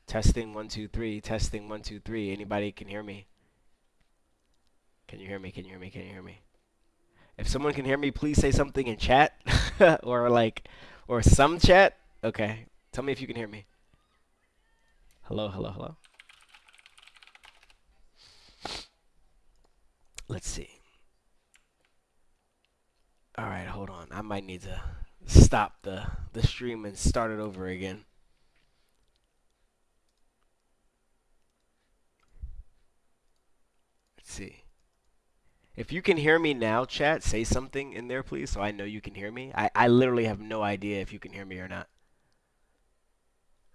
Testing 1 2 3. Testing 1 2 3. Anybody can hear me? Can you hear me? Can you hear me? Can you hear me? If someone can hear me, please say something in chat or like or some chat. Okay. Tell me if you can hear me. Hello, hello, hello. Let's see. All right, hold on. I might need to stop the stream and start it over again. Let's see. If you can hear me now, chat, say something in there, please, so I know you can hear me. I literally have no idea if you can hear me or not.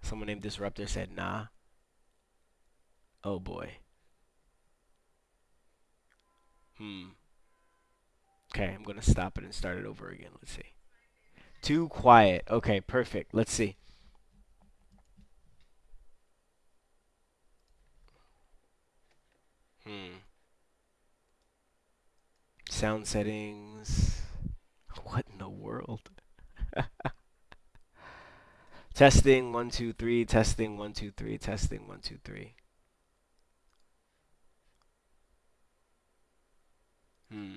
Someone named Disruptor said, nah. Oh boy. Hmm. Okay, I'm gonna stop it and start it over again. Let's see. Too quiet. Okay, perfect. Let's see. Hmm. Sound settings. What in the world? Testing 1 2 3. Testing 1 2 3. Testing 1 2 3. Hmm.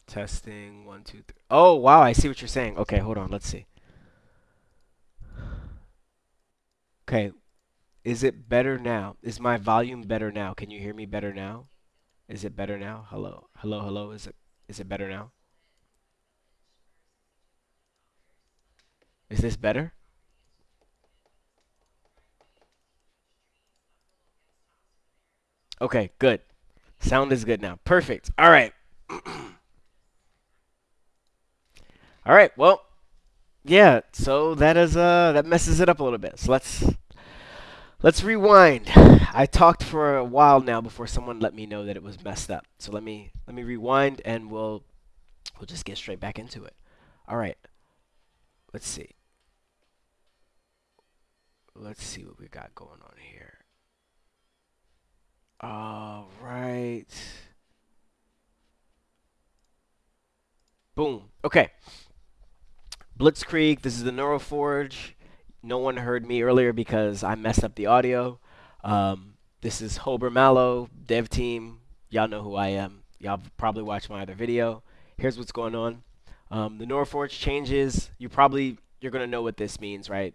Testing 1 2 3. Oh wow, I see what you're saying. Okay, hold on. Let's see. Okay, is it better now? Is my volume better now? Can you hear me better now? Is it better now? Hello, hello, hello. Is it better now? Is this better? Okay, good. Sound is good now. Perfect. All right. All right. Well, yeah. So that is that messes it up a little bit. So let's rewind. I talked for a while now before someone let me know that it was messed up. So let me rewind and we'll just get straight back into it. All right. Let's see. Let's see what we got going on here. All right. Boom. Okay. Blitzkrieg. This is the Neuroforge. No one heard me earlier because I messed up the audio. This is Hober Mallow, dev team. Y'all know who I am. Y'all probably watched my other video. Here's what's going on. The Neuroforge changes. You're gonna know what this means, right?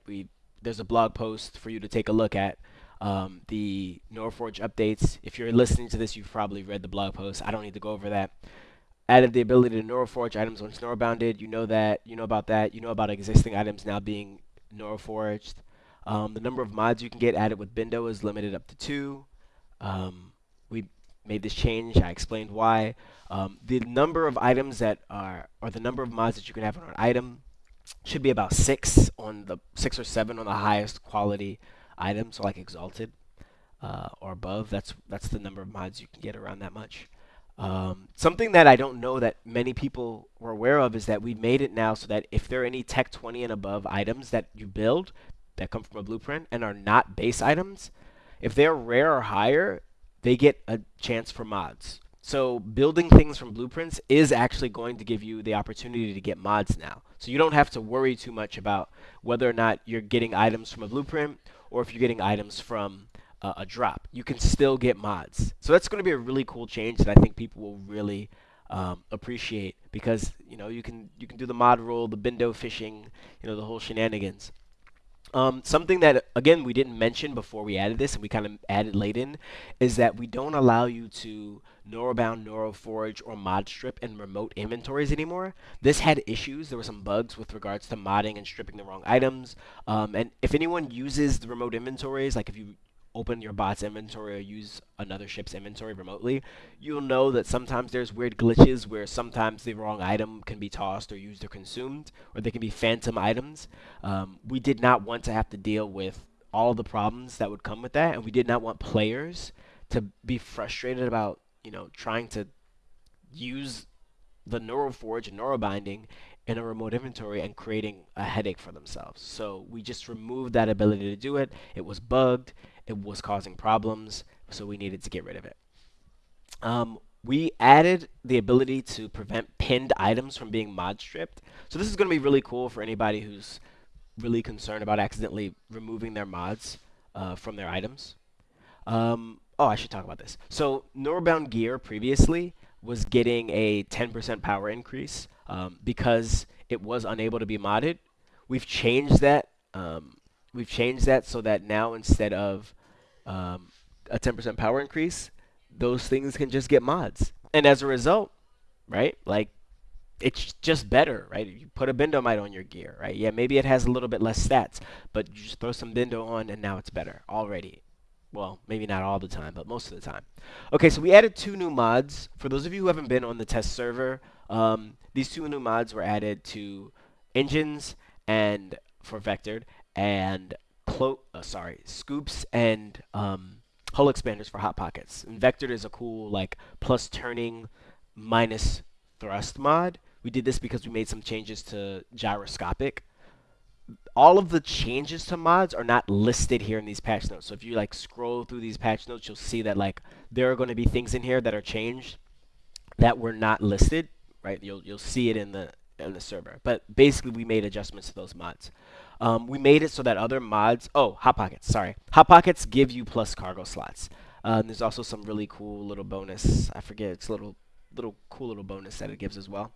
There's a blog post for you to take a look at. The Neuroforge updates. If you're listening to this, you've probably read the blog post. I don't need to go over that. Added the ability to neuroforge items once neurobounded. You know that. You know about that. You know about existing items now being neuroforged. The number of mods you can get added with Bindo is limited up to 2. We made this change. I explained why. The number of items that are, or the number of mods that you can have on an item should be about 6 or 7 on the highest quality items, so like exalted or above. That's the number of mods you can get around that much. Something that I don't know that many people were aware of is that we made it now so that if there are any Tech 20 and above items that you build that come from a blueprint and are not base items, if they're rare or higher, they get a chance for mods. So building things from blueprints is actually going to give you the opportunity to get mods now. So you don't have to worry too much about whether or not you're getting items from a blueprint or if you're getting items from a drop. You can still get mods. So that's going to be a really cool change that I think people will really appreciate because you can do the mod roll, the bindo fishing, the whole shenanigans. Something that again we didn't mention before we added this, and we kind of added late in, is that we don't allow you to neurobound, neuroforge, or mod strip in remote inventories anymore. This had issues. There were some bugs with regards to modding and stripping the wrong items. And if anyone uses the remote inventories, like if you open your bot's inventory or use another ship's inventory remotely, you'll know that sometimes there's weird glitches where sometimes the wrong item can be tossed or used or consumed, or they can be phantom items. We did not want to have to deal with all the problems that would come with that, and we did not want players to be frustrated about, trying to use the Neuroforge and Neurobinding in a remote inventory and creating a headache for themselves. So we just removed that ability to do it. It was bugged. It was causing problems. So we needed to get rid of it. We added the ability to prevent pinned items from being mod stripped. So this is going to be really cool for anybody who's really concerned about accidentally removing their mods from their items. Oh, I should talk about this. So Norbound gear previously was getting a 10% power increase because it was unable to be modded. We've changed that. We've changed that so that now instead of um, a 10% power increase, those things can just get mods. And as a result, right, like it's just better, right? You put a Bendomite on your gear, right? Yeah, maybe it has a little bit less stats, but you just throw some Bendo on and now it's better already. Well, maybe not all the time, but most of the time. Okay, so we added two new mods. For those of you who haven't been on the test server, these two new mods were added to engines and for vectored and scoops and hull expanders for hot pockets. And vectored is a cool like plus turning minus thrust mod. We did this because we made some changes to gyroscopic. All of the changes to mods are not listed here in these patch notes. So if you like scroll through these patch notes, you'll see that like there are going to be things in here that are changed that were not listed, right? You'll see it in the server. But basically, we made adjustments to those mods. We made it so that other mods. Oh, hot pockets. Sorry, hot pockets give you plus cargo slots. There's also some really cool little bonus. I forget. It's a little cool little bonus that it gives as well.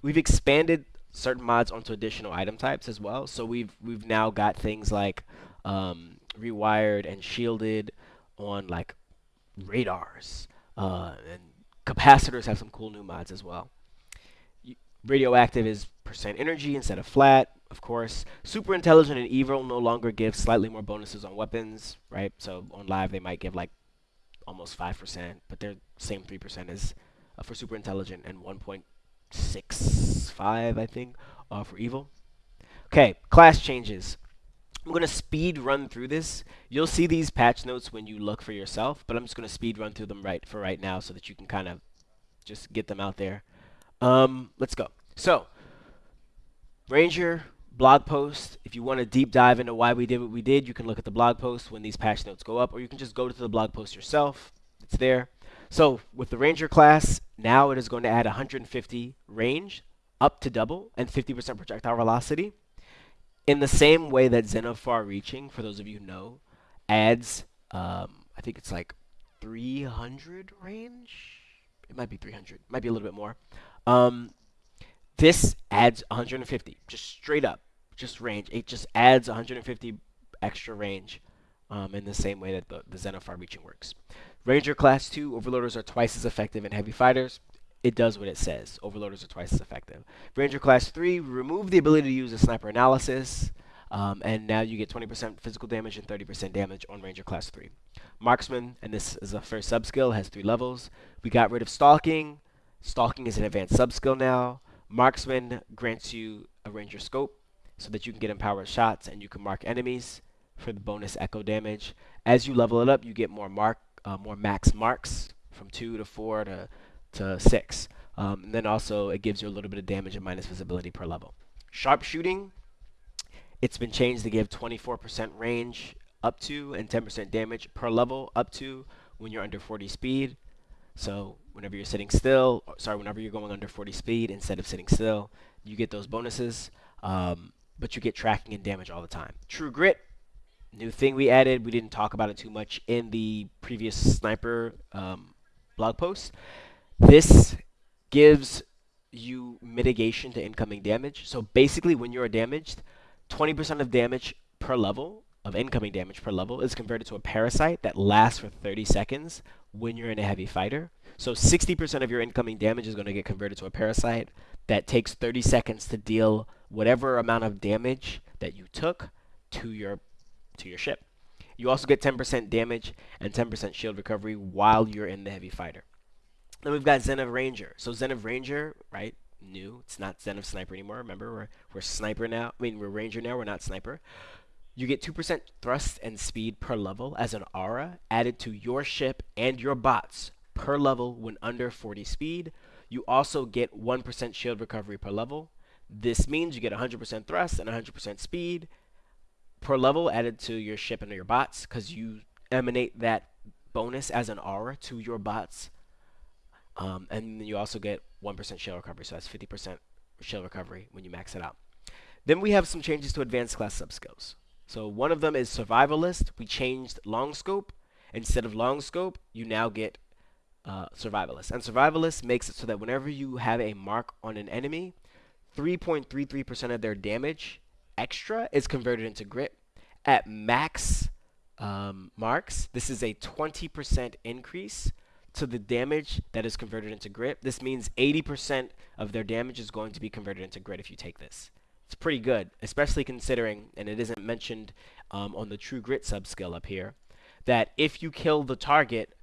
We've expanded certain mods onto additional item types as well. So we've now got things like rewired and shielded on like radars, and capacitors have some cool new mods as well. Radioactive is percent energy instead of flat, of course. Super intelligent and evil no longer give slightly more bonuses on weapons, right? So on live they might give like almost 5%, but they're same 3% as for super intelligent and 1.65 I think for evil. Okay, class changes. I'm going to speed run through this. You'll see these patch notes when you look for yourself, but I'm just going to speed run through them right now so that you can kind of just get them out there. Let's go. So, Ranger blog post. If you want to deep dive into why we did what we did, you can look at the blog post when these patch notes go up, or you can just go to the blog post yourself. It's there. So, with the Ranger class, now it is going to add 150 range, up to double, and 50% projectile velocity. In the same way that Zen of Far Reaching, for those of you who know, adds, I think it's like 300 range. It might be 300. It might be a little bit more. Um, this adds 150, just straight up, just range. It just adds 150 extra range in the same way that the Zen of Far Reaching works. Ranger Class 2, Overloaders are twice as effective in heavy fighters. It does what it says. Overloaders are twice as effective. Ranger Class 3, remove the ability to use a sniper analysis, and now you get 20% physical damage and 30% damage on Ranger Class 3. Marksman, and this is a first sub-skill, has 3 levels. We got rid of Stalking. Stalking is an advanced sub-skill now. Marksman grants you a Ranger Scope so that you can get empowered shots and you can mark enemies for the bonus echo damage. As you level it up, you get more max marks from 2 to 4 to 6. And then also it gives you a little bit of damage and minus visibility per level. Sharpshooting, it's been changed to give 24% range up to and 10% damage per level up to when you're under 40 speed. So whenever you're sitting still, whenever you're going under 40 speed instead of sitting still, you get those bonuses, but you get tracking and damage all the time. True Grit, new thing we added. We didn't talk about it too much in the previous sniper blog post. This gives you mitigation to incoming damage. So basically, when you're damaged, 20% of damage per level, of incoming damage per level, is converted to a parasite that lasts for 30 seconds when you're in a heavy fighter. So 60% of your incoming damage is going to get converted to a parasite that takes 30 seconds to deal whatever amount of damage that you took to your ship. You also get 10% damage and 10% shield recovery while you're in the heavy fighter. Then we've got Zen of Ranger. So Zen of Ranger, right? New. It's not Zen of Sniper anymore. Remember, we're Sniper now. I mean, we're Ranger now. We're not Sniper. You get 2% thrust and speed per level as an aura added to your ship and your bots per level when under 40 speed. You also get 1% shield recovery per level. This means you get 100% thrust and 100% speed per level added to your ship and your bots because you emanate that bonus as an aura to your bots. And then you also get 1% shield recovery, so that's 50% shield recovery when you max it out. Then we have some changes to advanced class subskills. So one of them is survivalist. We changed long scope. Instead of long scope, you now get survivalist. And survivalist makes it so that whenever you have a mark on an enemy, 3.33% of their damage extra is converted into grit. At max marks, this is a 20% increase to the damage that is converted into grit. This means 80% of their damage is going to be converted into grit if you take this. It's pretty good, especially considering, and it isn't mentioned on the true grit subskill up here, that if you kill the target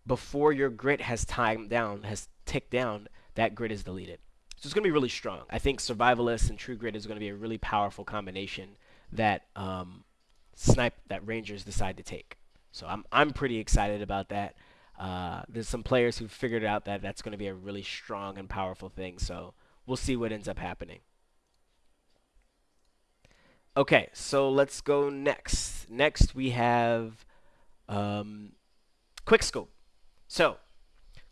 before your grit has timed down, has ticked down, that grit is deleted. So it's going to be really strong. I think survivalist and true grit is going to be a really powerful combination that that Rangers decide to take. So I'm pretty excited about that. There's some players who figured out that that's going to be a really strong and powerful thing. So we'll see what ends up happening. Okay, so let's go next. Next we have Quickscope. So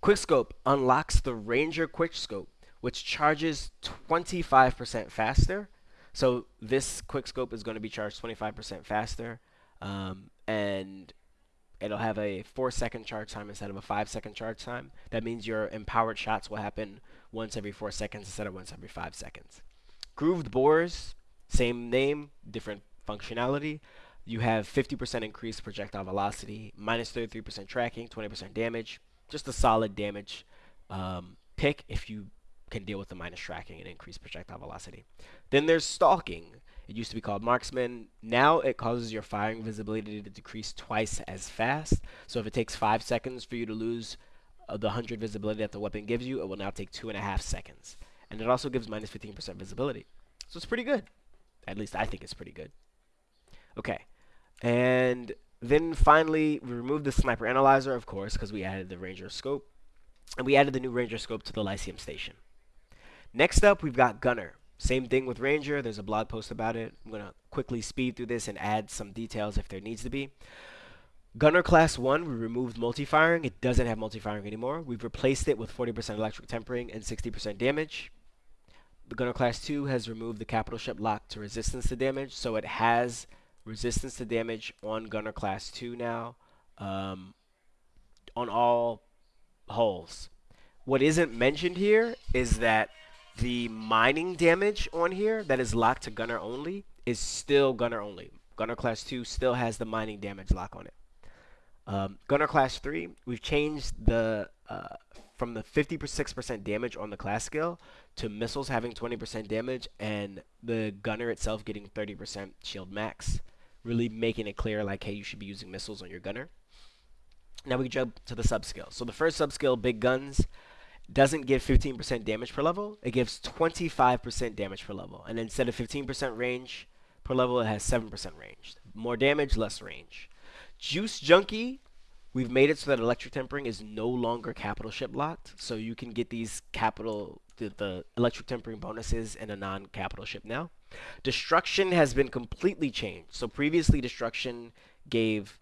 Quickscope unlocks the Ranger Quickscope, which charges 25% faster. So this Quickscope is going to be charged 25% faster, and it'll have a 4-second charge time instead of a 5-second charge time. That means your empowered shots will happen once every 4 seconds instead of once every 5 seconds. Grooved bores, same name, different functionality. You have 50% increased projectile velocity, minus 33% tracking, 20% damage. Just a solid damage pick if you can deal with the minus tracking and increased projectile velocity. Then there's stalking. It used to be called marksman. Now it causes your firing visibility to decrease twice as fast. So if it takes 5 seconds for you to lose the 100 visibility that the weapon gives you, it will now take 2.5 seconds. And it also gives minus 15% visibility. So it's pretty good. At least I think it's pretty good. Okay. And then finally, we removed the sniper analyzer, of course, because we added the Ranger scope. And we added the new Ranger scope to the Lyceum station. Next up, we've got Gunner. Same thing with Ranger. There's a blog post about it. I'm going to quickly speed through this and add some details if there needs to be. Gunner Class 1, we removed multi-firing. It doesn't have multi-firing anymore. We've replaced it with 40% electric tempering and 60% damage. The Gunner Class 2 has removed the capital ship lock to resistance to damage, so it has resistance to damage on Gunner Class 2 now on all hulls. What isn't mentioned here is that the mining damage on here that is locked to Gunner only is still Gunner only. Gunner Class 2 still has the mining damage lock on it. Gunner Class 3, we've changed the from the 56% damage on the class skill to missiles having 20% damage and the gunner itself getting 30% shield max. Really making it clear like, hey, you should be using missiles on your gunner. Now we jump to the sub-skill. So the first sub-skill, Big Guns, doesn't give 15% damage per level. It gives 25% damage per level. And instead of 15% range per level, it has 7% range. More damage, less range. Juice Junkie, we've made it so that electric tempering is no longer capital ship locked. So you can get these the electric tempering bonuses in a non-capital ship now. Destruction has been completely changed. So previously, Destruction gave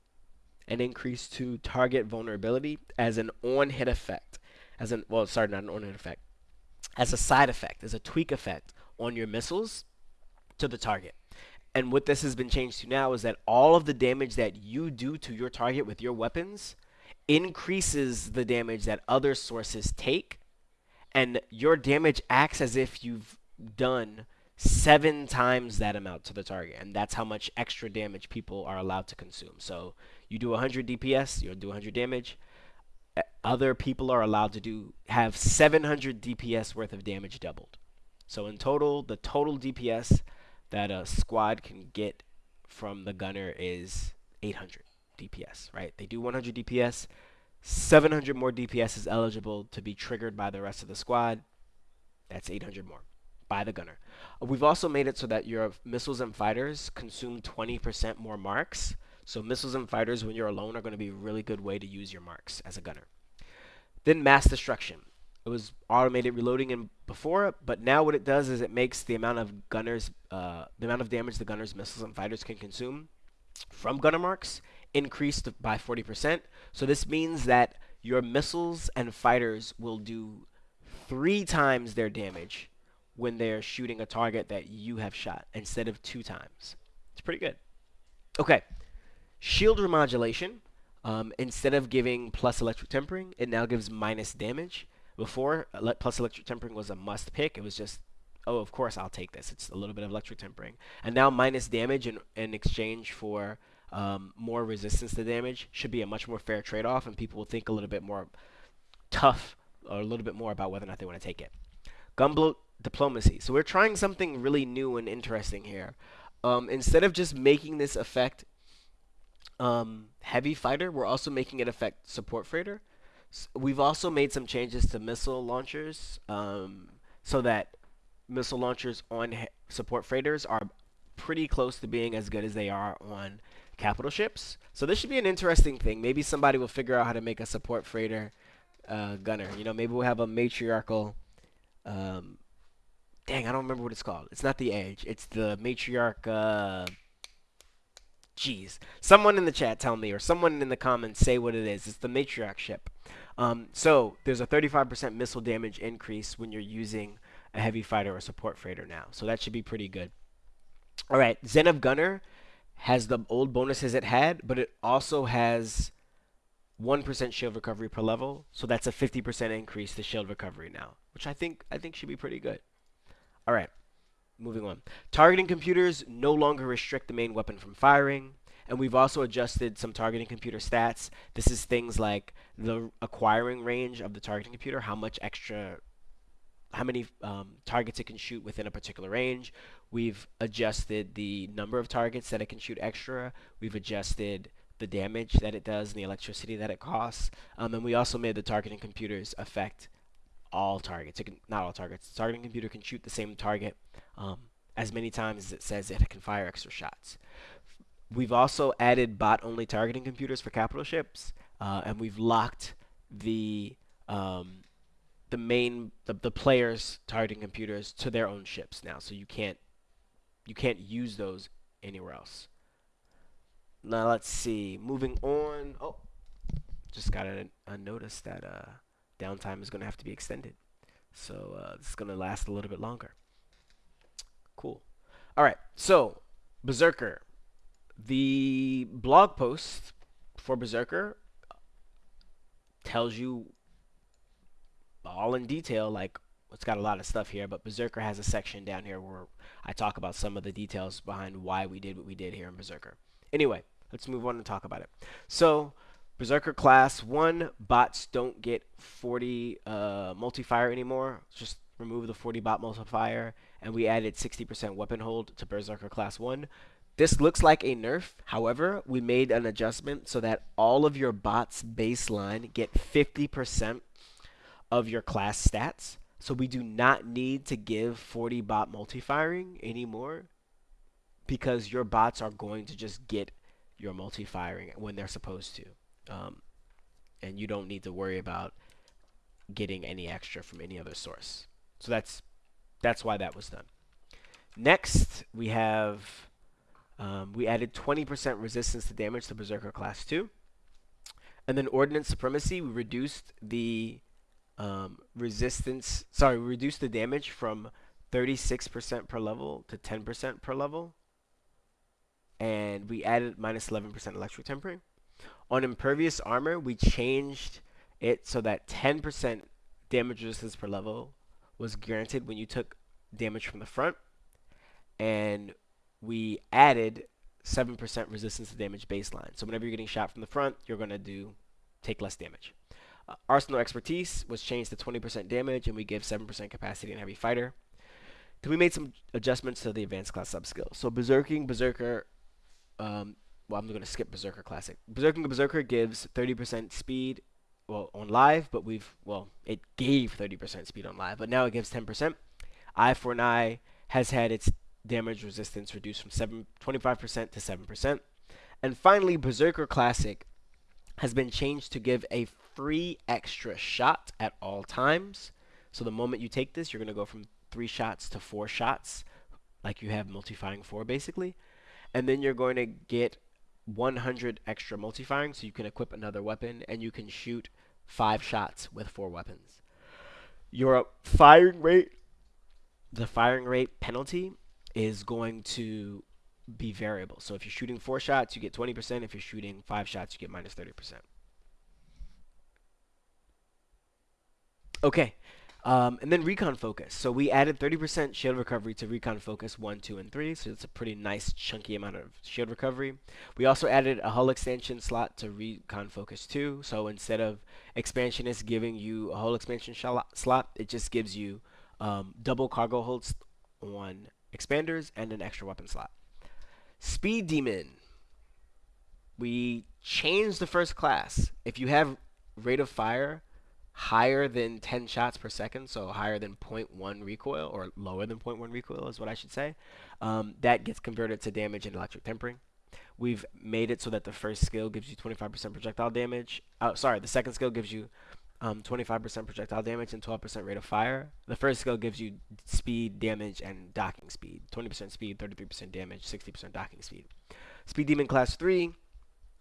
an increase to target vulnerability as an on-hit effect. Not an on-hit effect. As a side effect, as a tweak effect on your missiles to the target. And what this has been changed to now is that all of the damage that you do to your target with your weapons increases the damage that other sources take, and your damage acts as if you've done 7 times that amount to the target, and that's how much extra damage people are allowed to consume. So you do 100 DPS, you'll do 100 damage. Other people are allowed to have 700 DPS worth of damage doubled. So in total, the total DPS that a squad can get from the gunner is 800 DPS, right? They do 100 DPS. 700 more DPS is eligible to be triggered by the rest of the squad. That's 800 more by the gunner. We've also made it so that your missiles and fighters consume 20% more marks. So missiles and fighters, when you're alone, are going to be a really good way to use your marks as a gunner. Then mass destruction. It was automated reloading in before, but now what it does is it makes the amount of damage the gunner's missiles and fighters can consume from gunner marks increased by 40%. So this means that your missiles and fighters will do 3 times their damage when they're shooting a target that you have shot instead of 2 times. It's pretty good. Okay, shield remodulation. Instead of giving plus electric tempering, it now gives minus damage. Before, plus electric tempering was a must pick. It was just, oh, of course I'll take this. It's a little bit of electric tempering. And now minus damage in exchange for more resistance to damage should be a much more fair trade-off, and people will think a little bit more tough or a little bit more about whether or not they want to take it. Gunboat diplomacy. So we're trying something really new and interesting here. Instead of just making this affect heavy fighter, we're also making it affect support freighter. We've also made some changes to missile launchers so that missile launchers on support freighters are pretty close to being as good as they are on capital ships. So this should be an interesting thing. Maybe somebody will figure out how to make a support freighter gunner. You know, maybe we'll have a matriarchal. Dang, I don't remember what it's called. It's not the Edge. It's the matriarch. Jeez, someone in the chat tell me, or someone in the comments say what it is. It's the matriarch ship. So there's a 35% missile damage increase when you're using a heavy fighter or support freighter now. So that should be pretty good. All right, Zen of Gunner has the old bonuses it had, but it also has 1% shield recovery per level. So that's a 50% increase to shield recovery now, which I think should be pretty good. All right. Moving on. Targeting computers no longer restrict the main weapon from firing, and we've also adjusted some targeting computer stats. This is things like the acquiring range of the targeting computer, how many targets it can shoot within a particular range. We've adjusted the number of targets that it can shoot extra. We've adjusted the damage that it does and the electricity that it costs. And we also made the targeting computers affect all targets. Not all targets. The targeting computer can shoot the same target as many times as it says it can fire extra shots. We've also added bot-only targeting computers for capital ships, and we've locked the players' targeting computers to their own ships now, so you can't use those anywhere else. Now let's see. Moving on. Oh, just got a notice that downtime is going to have to be extended, so it's going to last a little bit longer. Cool. All right, so Berserker. The blog post for Berserker tells you all in detail, like, it's got a lot of stuff here, but Berserker has a section down here where I talk about some of the details behind why we did what we did here in Berserker. Anyway, let's move on and talk about it. So, Berserker class 1, bots don't get 40 multi-fire anymore. Just remove the 40 bot multiplier, and we added 60% weapon hold to Berserker class 1. This looks like a nerf. However, we made an adjustment so that all of your bots baseline get 50% of your class stats. So we do not need to give 40 bot multi-firing anymore, because your bots are going to just get your multi-firing when they're supposed to. And you don't need to worry about getting any extra from any other source. So that's why that was done. Next, we have we added 20% resistance to damage to Berserker class 2. And then Ordnance Supremacy, we reduced the we reduced the damage from 36% per level to 10% per level. And we added minus 11% electric tempering. On Impervious Armor, we changed it so that 10% damage resistance per level was granted when you took damage from the front. And we added 7% resistance to damage baseline. So whenever you're getting shot from the front, you're going to take less damage. Arsenal Expertise was changed to 20% damage, and we give 7% capacity in Heavy Fighter. Then we made some adjustments to the Advanced Class sub-skill. So Berserker, well, I'm going to skip Berserker Classic. Berserker gives 30% speed, well, on live, but it gave 30% speed on live, but now it gives 10%. Eye for an Eye has had its damage resistance reduced from 25% to 7%. And finally, Berserker Classic has been changed to give a free extra shot at all times. So the moment you take this, you're going to go from 3 shots to 4 shots, like you have multi-firing 4 basically. And then you're going to get 100 extra multi-firing, so you can equip another weapon, and you can shoot 5 shots with 4 weapons. Your firing rate the firing rate penalty is going to be variable. So if you're shooting 4 shots, you get 20%. If you're shooting 5 shots, you get minus 30%. Okay. And then recon focus. So we added 30% shield recovery to recon focus 1, 2, and 3. So it's a pretty nice chunky amount of shield recovery. We also added a hull extension slot to recon focus 2. So instead of expansionist giving you a hull expansion slot, it just gives you double cargo holds on expanders and an extra weapon slot. Speed demon. We changed the first class. If you have rate of fire higher than 10 shots per second, so higher than zero point 0.1 recoil, or lower than zero point 0.1 recoil is what I should say, that gets converted to damage and electric tempering. We've made it so that the first skill gives you 25% projectile damage. Sorry, the second skill gives you 25% projectile damage and 12% rate of fire. The first skill gives you speed, damage, and docking speed. 20% speed, 33% damage, 60% docking speed. Speed Demon Class 3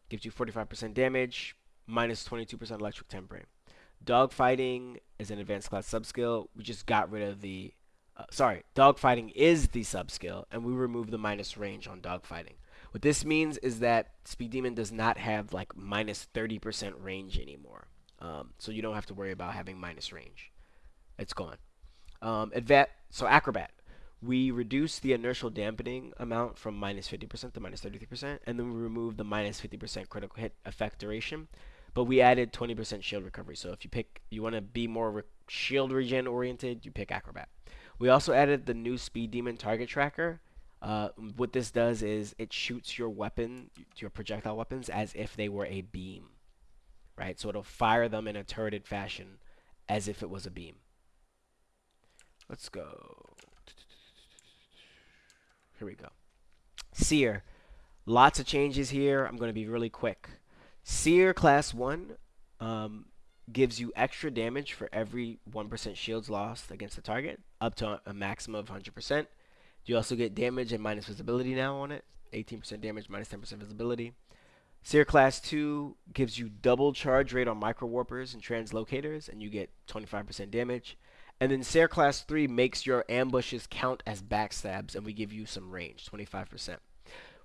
gives you 45% damage, minus 22% electric tempering. Dogfighting is an advanced class subskill. We just got rid of the... dogfighting is the subskill, and we removed the minus range on dogfighting. What this means is that Speed Demon does not have like minus 30% range anymore. So you don't have to worry about having minus range. It's gone. Acrobat. We reduced the inertial dampening amount from minus 50% to minus 33%, and then we removed the minus 50% critical hit effect duration. But we added 20% shield recovery. So if you want to be more shield regen oriented, you pick Acrobat. We also added the new Speed Demon target tracker. What this does is it shoots your projectile weapons, as if they were a beam, right? So it'll fire them in a turreted fashion as if it was a beam. Let's go. Here we go. Seer. Lots of changes here. I'm going to be really quick. Seer Class 1 gives you extra damage for every 1% shields lost against the target, up to a maximum of 100%. You also get damage and minus visibility now on it. 18% damage, minus 10% visibility. Seer Class 2 gives you double charge rate on micro warpers and translocators, and you get 25% damage. And then Seer Class 3 makes your ambushes count as backstabs, and we give you some range, 25%.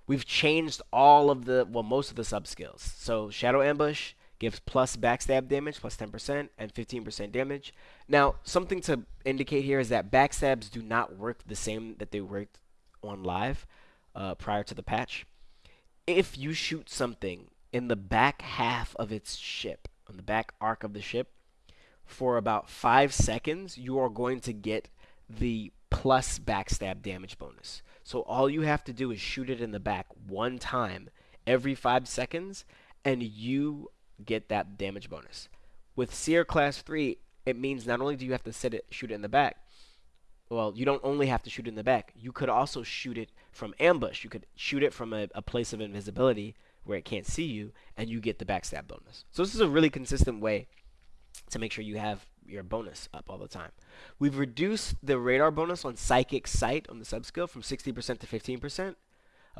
We've changed most of the subskills. So Shadow Ambush gives plus backstab damage, plus 10%, and 15% damage. Now, something to indicate here is that backstabs do not work the same that they worked on live prior to the patch. If you shoot something in the back half of its ship, on the back arc of the ship, for about 5 seconds, you are going to get the plus backstab damage bonus. So all you have to do is shoot it in the back one time every 5 seconds, and you get that damage bonus. With Seer Class 3, it means not only do you have to shoot it in the back, well, you don't only have to shoot it in the back. You could also shoot it from ambush. You could shoot it from a place of invisibility where it can't see you, and you get the backstab bonus. So this is a really consistent way to make sure you have your bonus up all the time. We've reduced the radar bonus on Psychic Sight on the subskill from 60% to 15%.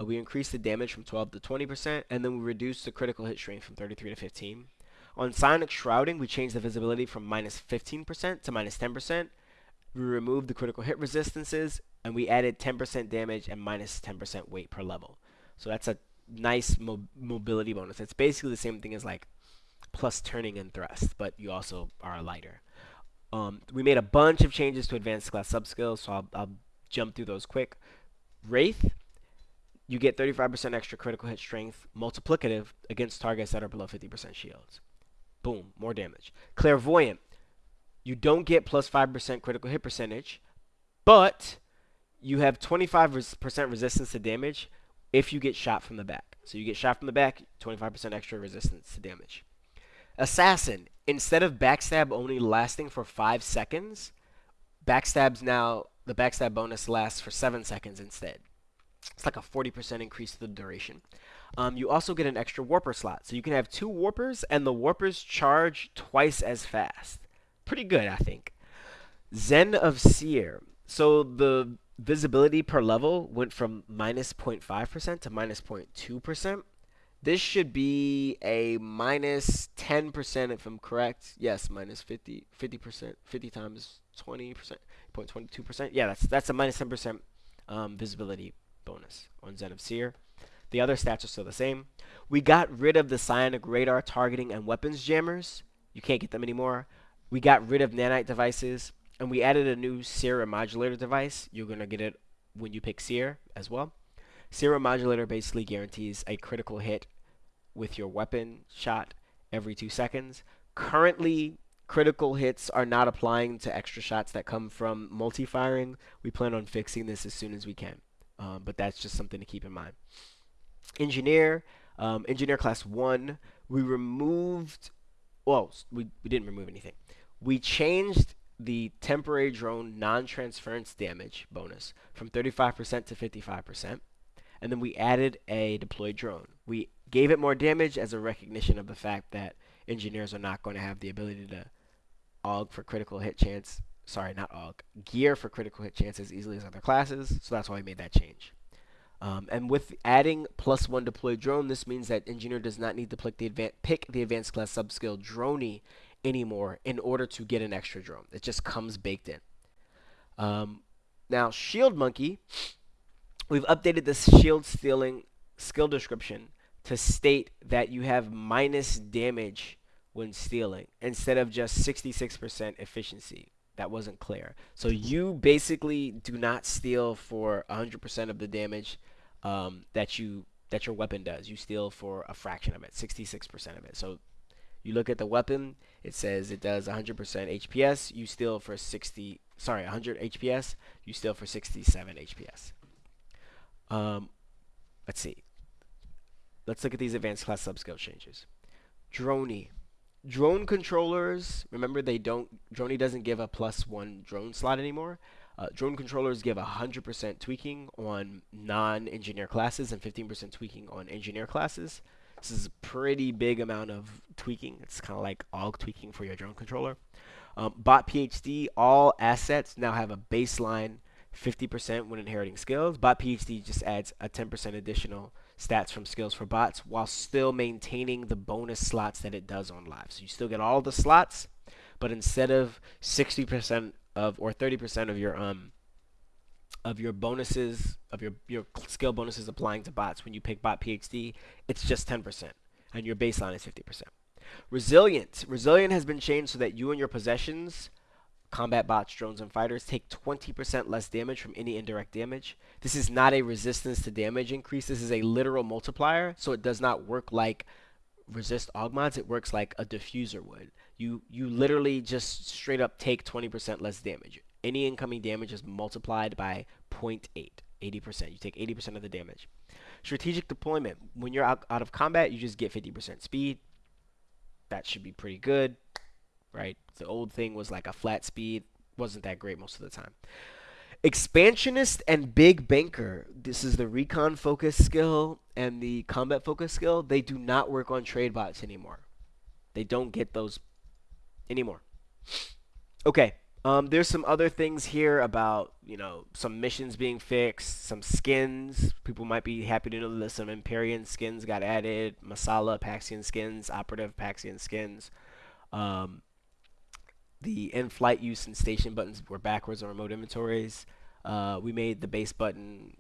We increased the damage from 12 to 20%, and then we reduced the critical hit strength from 33 to 15. On Psionic Shrouding, we changed the visibility from minus 15% to minus 10%. We removed the critical hit resistances, and we added 10% damage and minus 10% weight per level. So that's a nice mobility bonus. It's basically the same thing as like plus turning and thrust, but you also are lighter. We made a bunch of changes to advanced class subskills, so I'll jump through those quick. Wraith, you get 35% extra critical hit strength, multiplicative, against targets that are below 50% shields. Boom, more damage. Clairvoyant, you don't get plus 5% critical hit percentage, but you have 25% resistance to damage if you get shot from the back. So you get shot from the back, 25% extra resistance to damage. Assassin, instead of backstab only lasting for 5 seconds, the backstab bonus lasts for 7 seconds instead. It's like a 40% increase to the duration. You also get an extra warper slot. So you can have 2 warpers, and the warpers charge twice as fast. Pretty good, I think. Zen of Seer. So the visibility per level went from minus 0.5% to minus 0.2%. This should be a minus 10% if I'm correct. Yes, minus 50%, 50 times 20%, 0.22%. Yeah, that's a minus 10% visibility bonus on Zen of Seer. The other stats are still the same. We got rid of the psionic radar targeting and weapons jammers. You can't get them anymore. We got rid of nanite devices, and we added a new Seer modulator device. You're going to get it when you pick Seer as well. Seer modulator basically guarantees a critical hit with your weapon shot every 2 seconds. Currently, critical hits are not applying to extra shots that come from multi-firing. We plan on fixing this as soon as we can, but that's just something to keep in mind. Engineer, Engineer class 1, we removed, well, we didn't remove anything. We changed the temporary drone non-transference damage bonus from 35% to 55%. And then we added a deployed drone. We gave it more damage as a recognition of the fact that engineers are not going to have the ability to AUG for critical hit chance. Sorry, not AUG. Gear for critical hit chance as easily as other classes. So that's why we made that change. And with adding +1 deployed drone, this means that engineer does not need to pick the advanced class subskill droney anymore in order to get an extra drone. It just comes baked in. Now, Shield Monkey, we've updated the shield stealing skill description to state that you have minus damage when stealing instead of just 66% efficiency. That wasn't clear. So you basically do not steal for 100% of the damage that your weapon does. You steal for a fraction of it, 66% of it. So you look at the weapon, it says it does 100% HPS. You steal for 100 HPS. You steal for 67 HPS. Let's see. Let's look at these advanced class subskill changes. Droney. Drone controllers, remember Droney doesn't give a +1 drone slot anymore. Drone controllers give 100% tweaking on non-engineer classes and 15% tweaking on engineer classes. This is a pretty big amount of tweaking. It's kind of like AUG tweaking for your drone controller. Bot PhD, all assets now have a baseline 50% when inheriting skills. Bot PhD just adds a 10% additional stats from skills for bots while still maintaining the bonus slots that it does on live. So you still get all the slots, but instead of 60% of or 30% of your bonuses of your skill bonuses applying to bots when you pick bot PhD, it's just 10%, and your baseline is 50%. Resilient has been changed so that you and your possessions, combat bots, drones, and fighters, take 20% less damage from any indirect damage. This is not a resistance to damage increase. This is a literal multiplier, so it does not work like resist AUG mods. It works like a diffuser would. You literally just straight up take 20% less damage. Any incoming damage is multiplied by 0.8, 80%. You take 80% of the damage. Strategic deployment. When you're out of combat, you just get 50% speed. That should be pretty good, right? The old thing was like a flat speed. Wasn't that great most of the time. Expansionist and Big Banker. This is the recon focus skill and the combat focus skill. They do not work on trade bots anymore. They don't get those anymore. Okay. There's some other things here about, some missions being fixed, some skins. People might be happy to know that some Empyrean skins got added, Masala Paxian skins, Operative Paxian skins. The in-flight use and station buttons were backwards on remote inventories. We made the base button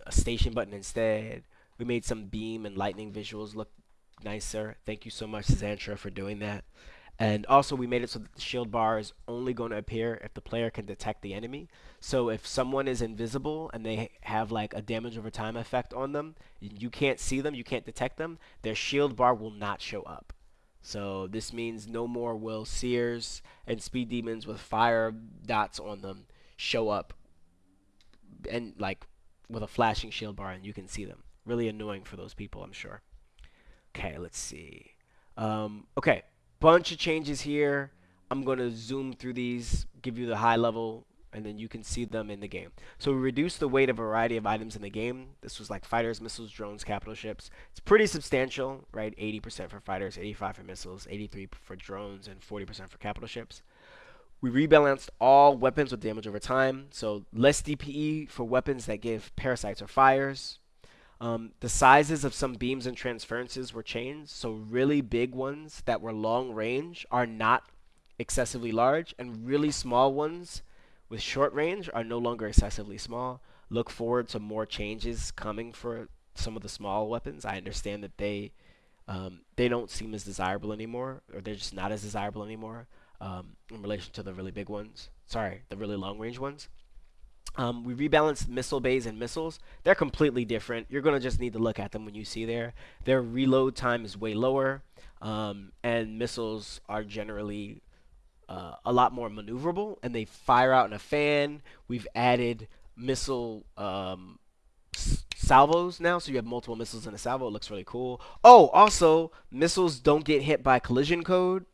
a station button instead. We made some beam and lightning visuals look nicer. Thank you so much, Zantra, for doing that. And also, we made it so that the shield bar is only going to appear if the player can detect the enemy. So if someone is invisible and they have like a damage over time effect on them, you can't see them, you can't detect them, their shield bar will not show up. So this means no more will Seers and Speed Demons with fire dots on them show up and like with a flashing shield bar and you can see them. Really annoying for those people, I'm sure. Okay, let's see. Okay, bunch of changes here. I'm going to zoom through these, give you the high level, and then you can see them in the game. So we reduced the weight of a variety of items in the game. This was like fighters, missiles, drones, capital ships. It's pretty substantial, right? 80% for fighters, 85% for missiles, 83% for drones, and 40% for capital ships. We rebalanced all weapons with damage over time. So less DPE for weapons that give parasites or fires. The sizes of some beams and transferences were changed, so really big ones that were long range are not excessively large, and really small ones with short range are no longer excessively small. Look forward to more changes coming for some of the small weapons. I understand that they don't seem as desirable anymore, or they're just not as desirable anymore in relation to the really big ones. Sorry, the really long range ones. We rebalanced missile bays and missiles. They're completely different. You're going to just need to look at them when you see there. Their reload time is way lower, and missiles are generally a lot more maneuverable, and they fire out in a fan. We've added missile salvos now, so you have multiple missiles in a salvo. It looks really cool. Oh, also, missiles don't get hit by collision code,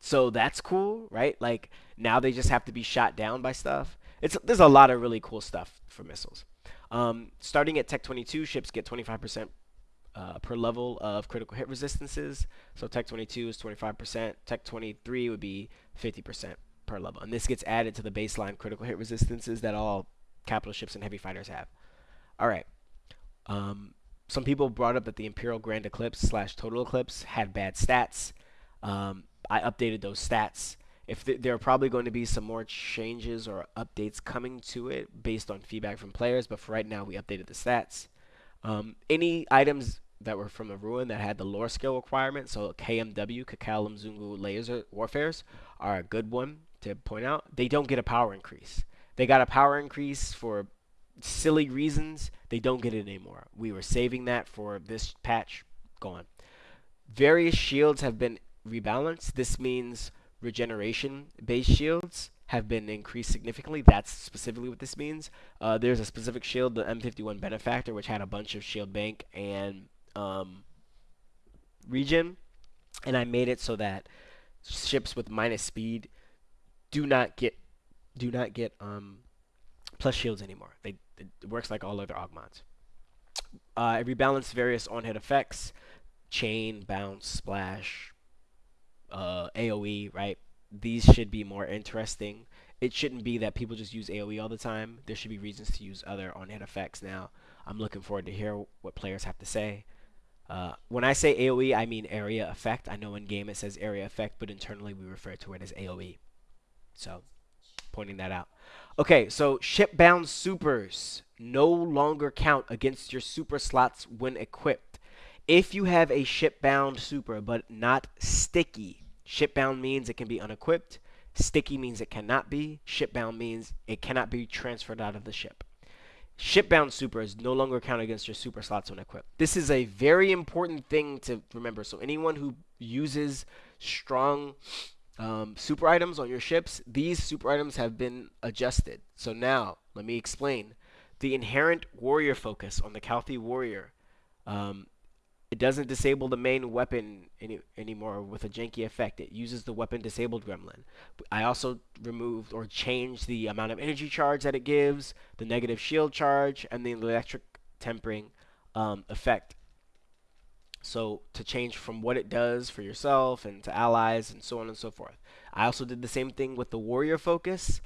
so that's cool, right? Like now they just have to be shot down by stuff. There's a lot of really cool stuff for missiles. Starting at Tech 22, ships get 25% per level of critical hit resistances. So Tech 22 is 25%. Tech 23 would be 50% per level, and this gets added to the baseline critical hit resistances that all capital ships and heavy fighters have. All right. Some people brought up that the Imperial Grand Eclipse slash Total Eclipse had bad stats. I updated those stats. If there are probably going to be some more changes or updates coming to it based on feedback from players, but for right now, we updated the stats. Any items that were from the Ruin that had the lore skill requirement, so KMW, Kakal Mzungu Laser Warfares, are a good one to point out. They don't get a power increase. They got a power increase for silly reasons. They don't get it anymore. We were saving that for this patch. Gone. Various shields have been rebalanced. This means regeneration based shields have been increased significantly. That's specifically what this means. There's a specific shield, the M51 Benefactor, which had a bunch of shield bank and regen, and I made it so that ships with minus speed do not get plus shields anymore. It works like all other augments. It rebalanced various on-hit effects, chain, bounce, splash, AoE, right? These should be more interesting. It shouldn't be that people just use AoE all the time. There should be reasons to use other on-hit effects now. I'm looking forward to hear what players have to say. When I say AoE, I mean area effect. I know in game it says area effect, but internally we refer to it as AoE. So, pointing that out. Okay, so shipbound supers no longer count against your super slots when equipped. If you have a shipbound super but not sticky, shipbound means it can be unequipped. Sticky means it cannot be. Shipbound means it cannot be transferred out of the ship. Shipbound supers no longer count against your super slots when equipped. This is a very important thing to remember. So anyone who uses strong super items on your ships, these super items have been adjusted. So now, let me explain. The inherent warrior focus on the Kalthi warrior, um, it doesn't disable the main weapon anymore with a janky effect. It uses the weapon disabled gremlin. I also removed or changed the amount of energy charge that it gives, the negative shield charge, and the electric tempering effect. So to change from what it does for yourself and to allies and so on and so forth. I also did the same thing with the warrior focus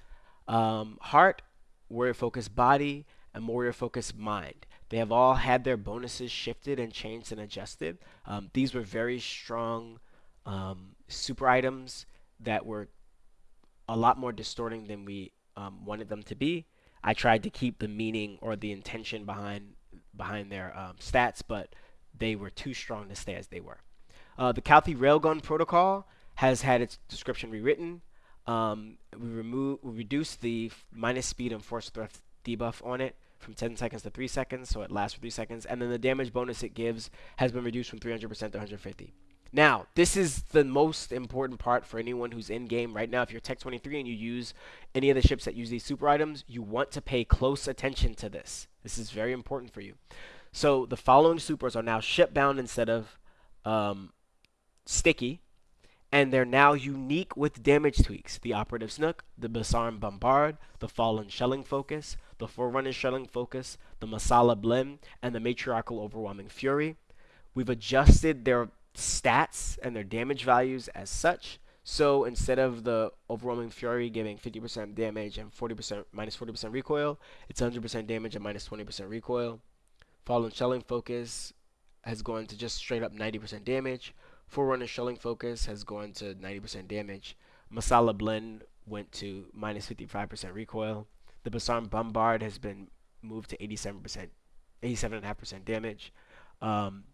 heart, warrior focus body, and warrior focus mind. They have all had their bonuses shifted and changed and adjusted. These were very strong super items that were a lot more distorting than we wanted them to be. I tried to keep the meaning or the intention behind their stats, but they were too strong to stay as they were. The Kalthi Railgun protocol has had its description rewritten. We reduced the minus speed and force thrust debuff on it from 10 seconds to 3 seconds, so it lasts for 3 seconds. And then the damage bonus it gives has been reduced from 300% to 150. Now, this is the most important part for anyone who's in game right now. If you're Tech 23 and you use any of the ships that use these super items, you want to pay close attention to this. This is very important for you. So the following supers are now shipbound instead of sticky, and they're now unique with damage tweaks. The Operative Snook, the Basarm Bombard, the Fallen Shelling Focus, the Forerunner Shelling Focus, the Masala Blend, and the Matriarchal Overwhelming Fury. We've adjusted their stats and their damage values as such. So instead of the Overwhelming Fury giving 50% damage and 40% minus 40% recoil, it's 100% damage and minus 20% recoil. Fallen Shelling Focus has gone to just straight up 90% damage. Forerunner Shelling Focus has gone to 90% damage. Masala Blend went to minus 55% recoil. The Basarm Bombard has been moved to 87%, 87.5% damage. Um,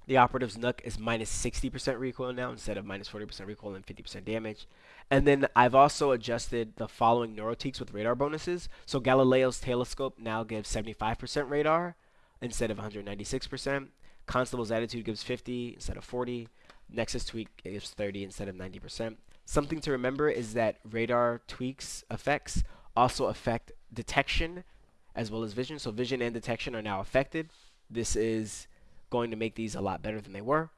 the Operative's Nook is minus 60% recoil now instead of minus 40% recoil and 50% damage. And then I've also adjusted the following neurotiques with radar bonuses. So Galileo's Telescope now gives 75% radar instead of 196%. Constable's Attitude gives 50 instead of 40. Nexus Tweak gives 30 instead of 90%. Something to remember is that radar tweaks effects also affect detection as well as vision. So vision and detection are now affected. This is going to make these a lot better than they were.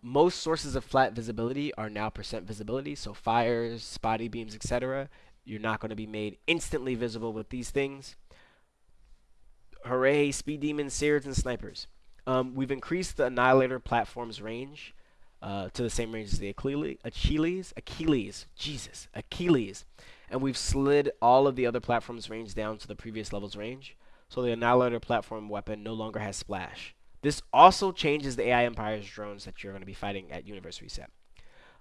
Most sources of flat visibility are now percent visibility, so fires, spotty beams, etc. You're not going to be made instantly visible with these things. Hooray, speed demons, seers, and snipers. We've increased the Annihilator platform's range to the same range as the Achilles. And we've slid all of the other platforms' range down to the previous level's range. So the Annihilator platform weapon no longer has splash. This also changes the AI Empire's drones that you're going to be fighting at Universe Reset.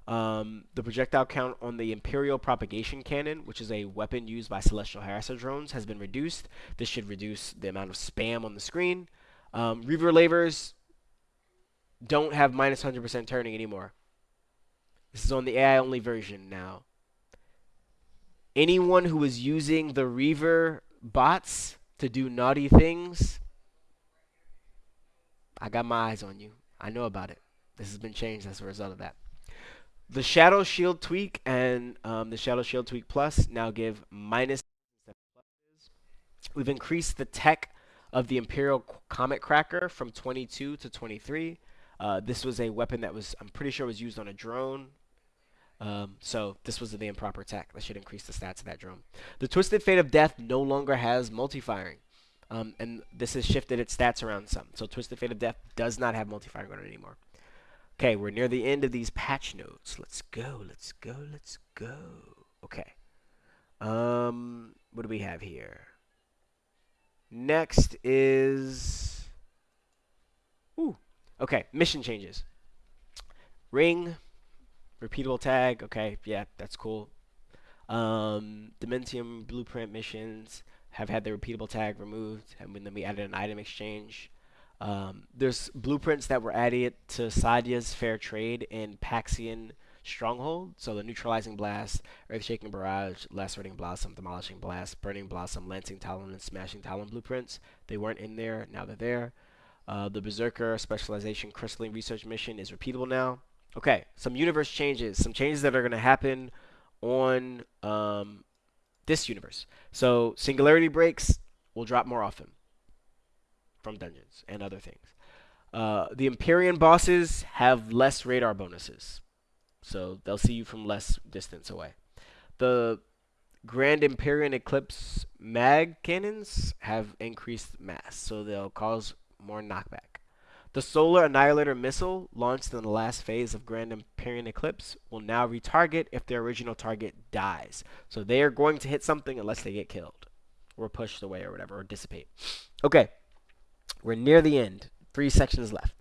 The projectile count on the Imperial Propagation Cannon, which is a weapon used by Celestial Harasser drones, has been reduced. This should reduce the amount of spam on the screen. Reaver Lavers don't have minus 100% turning anymore. This is on the AI only version now. Anyone who is using the Reaver bots to do naughty things, I got my eyes on you. I know about it. This has been changed as a result of that. The Shadow Shield Tweak and the Shadow Shield Tweak Plus now give minus. We've increased the tech of the Imperial Comet Cracker from 22 to 23. This was a weapon that was, I'm pretty sure, was used on a drone. So this was the improper tech. That should increase the stats of that drone. The Twisted Fate of Death no longer has multi-firing. And this has shifted its stats around some. So Twisted Fate of Death does not have multi-firing on it anymore. Okay, we're near the end of these patch notes. Let's go. Okay. What do we have here? Next is... Okay, mission changes. Ring, repeatable tag. Okay, yeah, that's cool. Dementium blueprint missions have had the repeatable tag removed, and then we added an item exchange. There's blueprints that were added to Sadia's Fair Trade in Paxian Stronghold. So the Neutralizing Blast, Earth-Shaking Barrage, Lacerating Blossom, Demolishing Blast, Burning Blossom, Lancing Talon, and Smashing Talon blueprints. They weren't in there, now they're there. The Berserker Specialization Crystalline Research Mission is repeatable now. Okay, some universe changes. Some changes that are going to happen on this universe. So Singularity Breaks will drop more often from dungeons and other things. The Empyrean bosses have less radar bonuses. So they'll see you from less distance away. The Grand Empyrean Eclipse mag cannons have increased mass, so they'll cause more knockback. The Solar Annihilator missile, launched in the last phase of Grand Empyrean Eclipse, will now retarget if their original target dies. So they are going to hit something unless they get killed, or pushed away, or whatever, or dissipate. Okay, we're near the end. 3 sections left.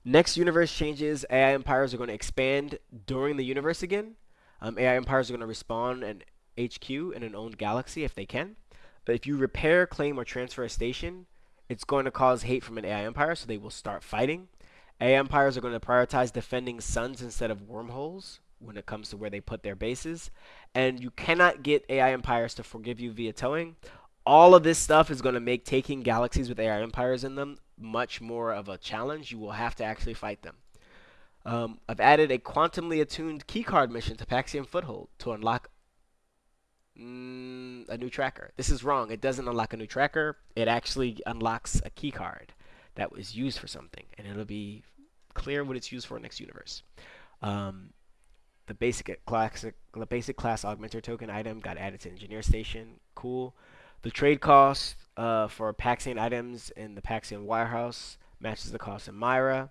Next universe changes, AI Empires are going to expand during the universe again. AI Empires are going to respawn an HQ in an owned galaxy if they can. But if you repair, claim, or transfer a station, it's going to cause hate from an AI Empire, so they will start fighting. AI Empires are going to prioritize defending suns instead of wormholes when it comes to where they put their bases. And you cannot get AI Empires to forgive you via towing. All of this stuff is going to make taking galaxies with AI Empires in them much more of a challenge. You will have to actually fight them. I've added a quantumly attuned keycard mission to Paxian Foothold to unlock a new tracker. This is wrong. It doesn't unlock a new tracker. It actually unlocks a keycard that was used for something, and it'll be clear what it's used for next universe. The basic class augmenter token item got added to Engineer Station. Cool. The trade cost for Paxian items in the Paxian Warehouse matches the cost in Myra.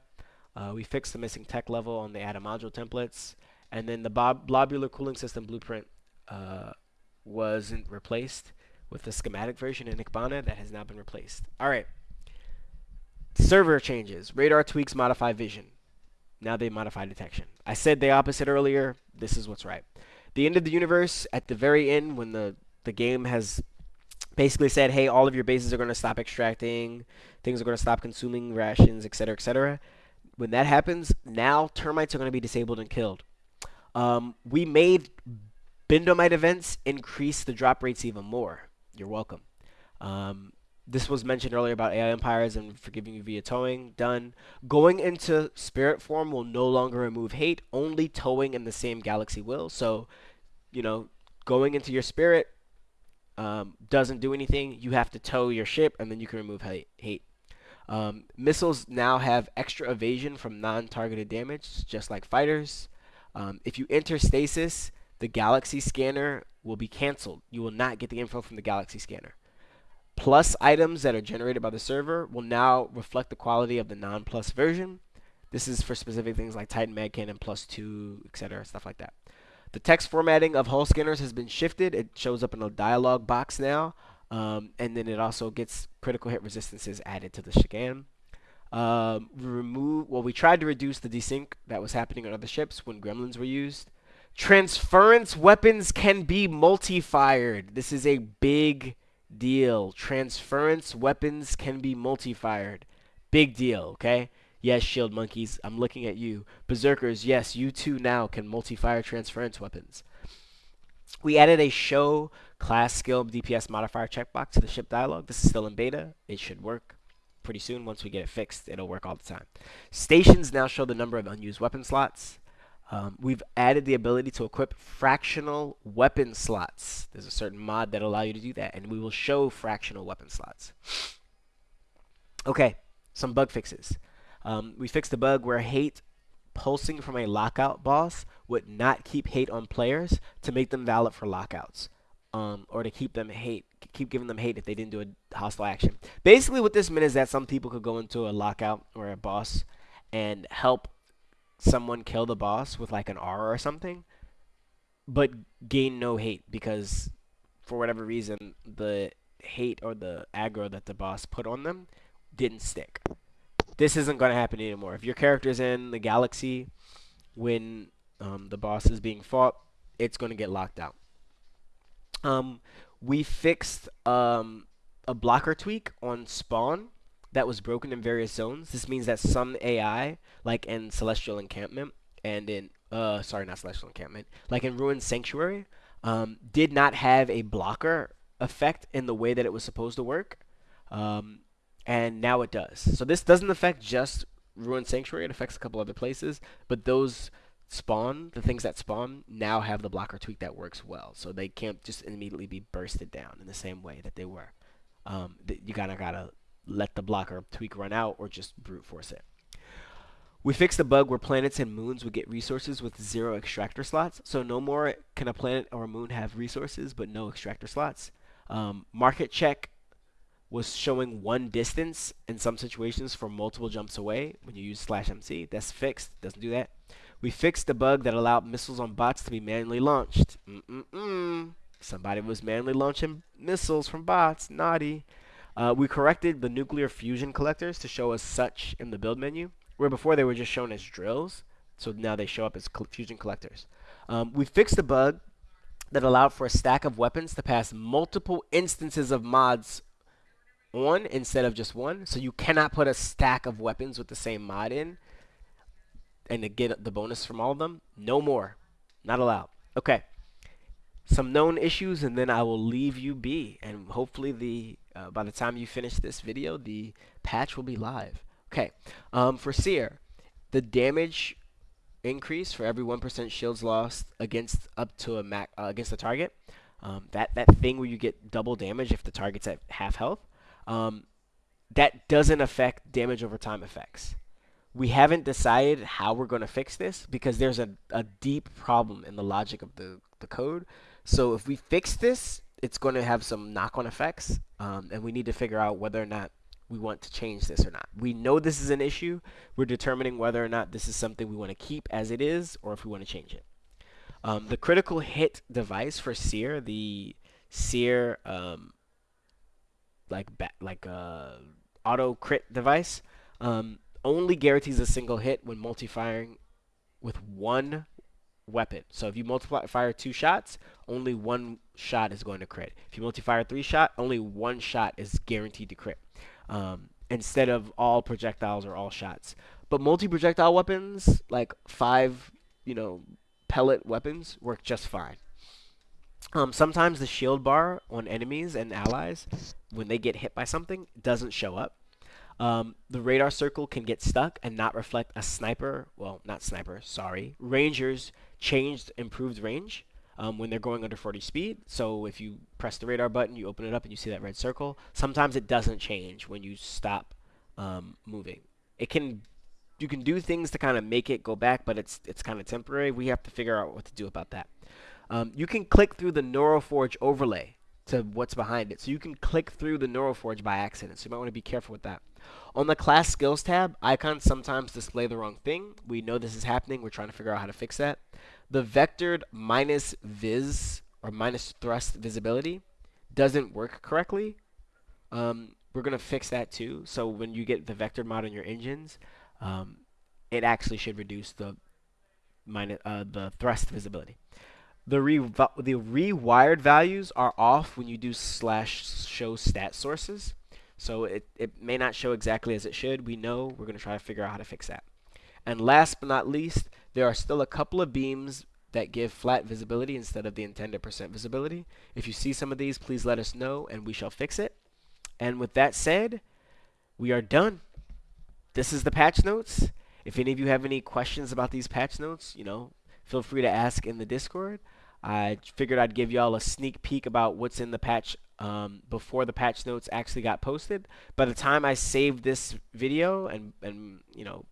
We fixed the missing tech level on the Atom module templates. And then the blobular cooling system blueprint wasn't replaced with the schematic version in Ikbana that has now been replaced. All right. Server changes. Radar tweaks modify vision. Now they modify detection. I said the opposite earlier. This is what's right. The end of the universe, at the very end, when the game has basically said, hey, all of your bases are going to stop extracting, things are going to stop consuming rations, etc., etc. When that happens, now termites are going to be disabled and killed. We made Bendomite events increase the drop rates even more. You're welcome. Um, this was mentioned earlier about AI empires and forgiving you via towing. Done. Going into spirit form will no longer remove hate. Only towing in the same galaxy will. So, you know, going into your spirit doesn't do anything. You have to tow your ship, and then you can remove hate. Missiles now have extra evasion from non-targeted damage, just like fighters. If you enter stasis, the galaxy scanner will be canceled. You will not get the info from the galaxy scanner. Plus items that are generated by the server will now reflect the quality of the non-plus version. This is for specific things like Titan Mag Cannon +2, etc., stuff like that. The text formatting of hull scanners has been shifted. It shows up in a dialog box now, and then it also gets critical hit resistances added to the scan. We tried to reduce the desync that was happening on other ships when gremlins were used. Transference weapons can be multi-fired. This is a big deal. Transference weapons can be multi-fired. Big deal, okay? Yes, shield monkeys, I'm looking at you. Berserkers, yes, you too now can multi-fire transference weapons. We added a show class skill DPS modifier checkbox to the ship dialog. This is still in beta. It should work pretty soon. Once we get it fixed, it'll work all the time. Stations now show the number of unused weapon slots. We've added the ability to equip fractional weapon slots. There's a certain mod that allows you to do that, and we will show fractional weapon slots. Okay, some bug fixes. We fixed a bug where hate pulsing from a lockout boss would not keep hate on players to make them valid for lockouts, or to keep giving them hate if they didn't do a hostile action. Basically, what this meant is that some people could go into a lockout or a boss and help someone kill the boss with like an aura or something, but gain no hate because for whatever reason the hate or the aggro that the boss put on them didn't stick. This isn't going to happen anymore. If your character's in the galaxy when the boss is being fought, it's going to get locked out. We fixed a blocker tweak on spawn that was broken in various zones. This means that some AI, like in Celestial Encampment and in sorry, not Celestial Encampment, like in Ruined Sanctuary, did not have a blocker effect in the way that it was supposed to work, and now it does. So this doesn't affect just Ruined Sanctuary; it affects a couple other places, but those the things that spawn, now have the blocker tweak that works well, so they can't just immediately be bursted down in the same way that they were. You gotta let the blocker tweak run out or just brute force it. We fixed the bug where planets and moons would get resources with 0 extractor slots. So no more can a planet or a moon have resources but no extractor slots. Market check was showing one distance in some situations for multiple jumps away when you use /MC. That's fixed. Doesn't do that. We fixed the bug that allowed missiles on bots to be manually launched. Somebody was manually launching missiles from bots. Naughty. We corrected the nuclear fusion collectors to show as such in the build menu, where before they were just shown as drills. So now they show up as fusion collectors. We fixed the bug that allowed for a stack of weapons to pass multiple instances of mods on instead of just one. So you cannot put a stack of weapons with the same mod in and to get the bonus from all of them. No more. Not allowed. Okay. Some known issues, and then I will leave you be. And hopefully by the time you finish this video, the patch will be live. Okay. For Seer, the damage increase for every 1% shields lost against up to a against the target. That thing where you get double damage if the target's at half health. That doesn't affect damage over time effects. We haven't decided how we're going to fix this because there's a deep problem in the logic of the code. So if we fix this, it's going to have some knock-on effects, and we need to figure out whether or not we want to change this or not. We know this is an issue. We're determining whether or not this is something we want to keep as it is or if we want to change it. The critical hit device for Seer, the Seer auto crit device, Only guarantees a single hit when multi-firing with one weapon. So if you multi-fire 2 shots, only one shot is going to crit. If you multi-fire 3 shot, only one shot is guaranteed to crit. Instead of all projectiles or all shots. But multi-projectile weapons, like 5, you know, pellet weapons, work just fine. Sometimes the shield bar on enemies and allies, when they get hit by something, doesn't show up. The radar circle can get stuck and not reflect a sniper. Well, not sniper, sorry. Rangers changed improved range when they're going under 40 speed. So if you press the radar button, you open it up and you see that red circle. Sometimes it doesn't change when you stop moving. It can You can do things to kind of make it go back, but it's kind of temporary. We have to figure out what to do about that. You can click through the Neuroforge overlay to what's behind it. So you can click through the Neuroforge by accident. So you might want to be careful with that. On the class skills tab, icons sometimes display the wrong thing. We know this is happening. We're trying to figure out how to fix that. The vectored minus vis or minus thrust visibility doesn't work correctly. We're going to fix that too. So when you get the vectored mod on your engines, it actually should reduce the thrust visibility. The rewired values are off when you do /show stat sources. So it may not show exactly as it should. We know we're going to try to figure out how to fix that. And last but not least, there are still a couple of beams that give flat visibility instead of the intended percent visibility. If you see some of these, please let us know and we shall fix it. And with that said, we are done. This is the patch notes. If any of you have any questions about these patch notes, feel free to ask in the Discord. I figured I'd give y'all a sneak peek about what's in the patch before the patch notes actually got posted. By the time I save this video and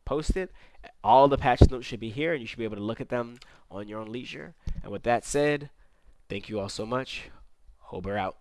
post it, all the patch notes should be here, and you should be able to look at them on your own leisure. And with that said, thank you all so much. Hober out.